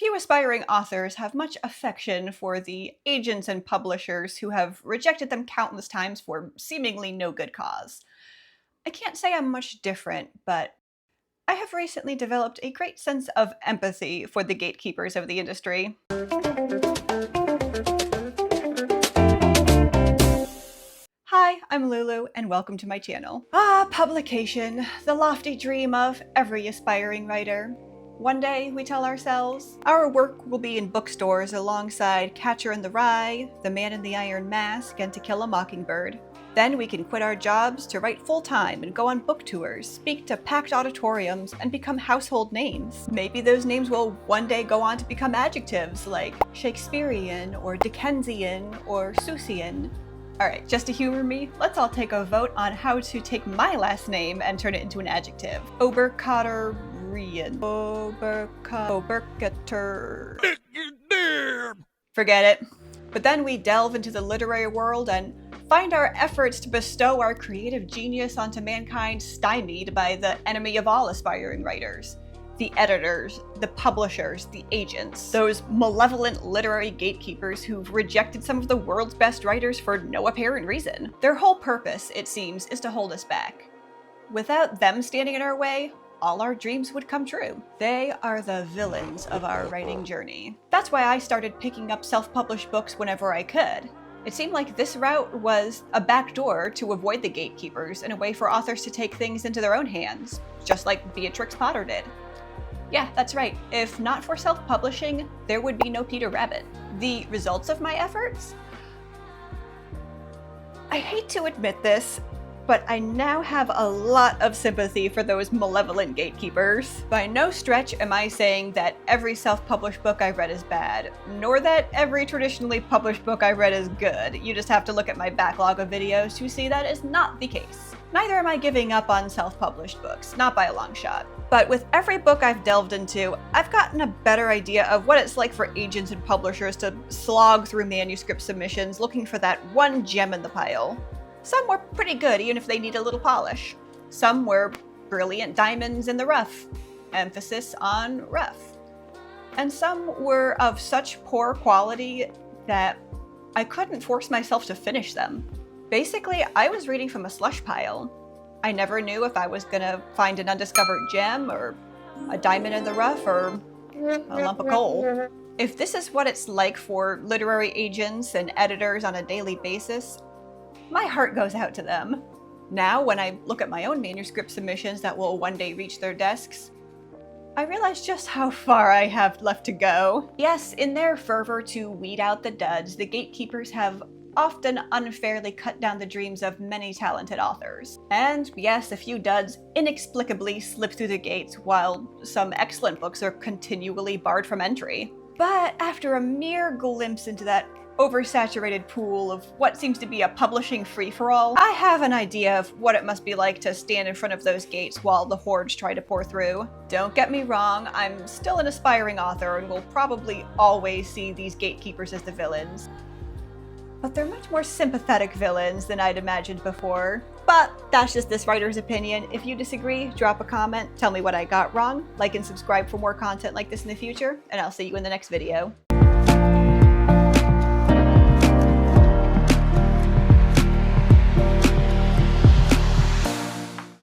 Few aspiring authors have much affection for the agents and publishers who have rejected them countless times for seemingly no good cause. I can't say I'm much different, but I have recently developed a great sense of empathy for the gatekeepers of the industry. Hi, I'm Lulu, and welcome to my channel. Publication, the lofty dream of every aspiring writer. One day, we tell ourselves, our work will be in bookstores alongside Catcher in the Rye, The Man in the Iron Mask, and To Kill a Mockingbird. Then we can quit our jobs to write full-time and go on book tours, speak to packed auditoriums, and become household names. Maybe those names will one day go on to become adjectives like Shakespearean, or Dickensian, or Seussian. Alright, just to humor me, let's all take a vote on how to take my last name and turn it into an adjective. Oberkotterian. Oberketter. Forget it. But then we delve into the literary world and find our efforts to bestow our creative genius onto mankind stymied by the enemy of all aspiring writers. The editors, the publishers, the agents, those malevolent literary gatekeepers who've rejected some of the world's best writers for no apparent reason. Their whole purpose, it seems, is to hold us back. Without them standing in our way, all our dreams would come true. They are the villains of our writing journey. That's why I started picking up self-published books whenever I could. It seemed like this route was a backdoor to avoid the gatekeepers and a way for authors to take things into their own hands, just like Beatrix Potter did. Yeah, that's right. If not for self-publishing, there would be no Peter Rabbit. The results of my efforts? I hate to admit this, but I now have a lot of sympathy for those malevolent gatekeepers. By no stretch am I saying that every self-published book I've read is bad, nor that every traditionally published book I've read is good. You just have to look at my backlog of videos to see that is not the case. Neither am I giving up on self-published books, not by a long shot. But with every book I've delved into, I've gotten a better idea of what it's like for agents and publishers to slog through manuscript submissions looking for that one gem in the pile. Some were pretty good, even if they need a little polish. Some were brilliant diamonds in the rough. Emphasis on rough. And some were of such poor quality that I couldn't force myself to finish them. Basically, I was reading from a slush pile. I never knew if I was gonna find an undiscovered gem, or a diamond in the rough, or a lump of coal. If this is what it's like for literary agents and editors on a daily basis, my heart goes out to them. Now, when I look at my own manuscript submissions that will one day reach their desks, I realize just how far I have left to go. Yes, in their fervor to weed out the duds, the gatekeepers have often unfairly cut down the dreams of many talented authors. And yes, a few duds inexplicably slip through the gates while some excellent books are continually barred from entry. But after a mere glimpse into that oversaturated pool of what seems to be a publishing free-for-all, I have an idea of what it must be like to stand in front of those gates while the hordes try to pour through. Don't get me wrong, I'm still an aspiring author and will probably always see these gatekeepers as the villains. But they're much more sympathetic villains than I'd imagined before. But that's just this writer's opinion. If you disagree, drop a comment, tell me what I got wrong, like and subscribe for more content like this in the future, and I'll see you in the next video.